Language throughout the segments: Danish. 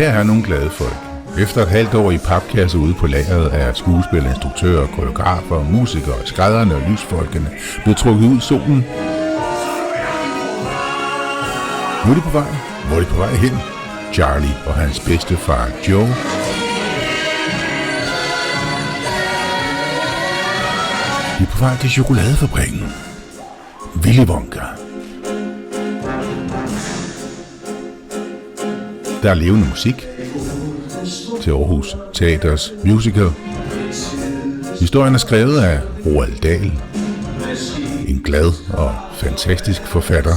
her er nogle glade folk. Efter et halvt år i papkasse ude på lageret er skuespillere, instruktører, koreografer, musikere, skrædderne og lysfolkene blevet trukket ud i solen. Nu er de på vej. Hvor er de på vej hen? Charlie og hans bedstefar Joe. De er på vej til chokoladefabrikken. Willy Wonka. Der er levende musik til Aarhus Teaters musical. Historien er skrevet af Roald Dahl, en glad og fantastisk forfatter.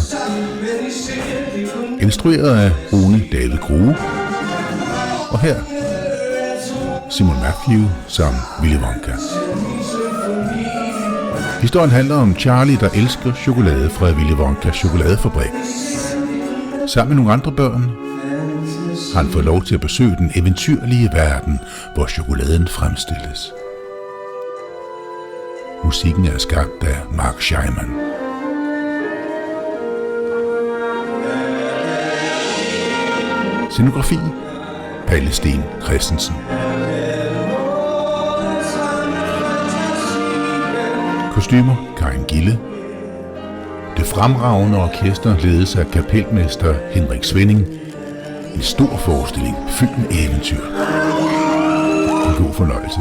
Instrueret af Rune David Grue. Og her Simon Matthew som Willy Wonka. Historien handler om Charlie, der elsker chokolade fra Willy Wonkas chokoladefabrik. Sammen med nogle andre børn har han fået lov til at besøge den eventyrlige verden, hvor chokoladen fremstilles. Musikken er skabt af Mark Scheiman. Scenografi Palle Steen Christensen. Kostymer Karin Gille. Det fremragende orkester ledes af kapelmester Henrik Svending. En stor forestilling fyldt med eventyr. En god fornøjelse.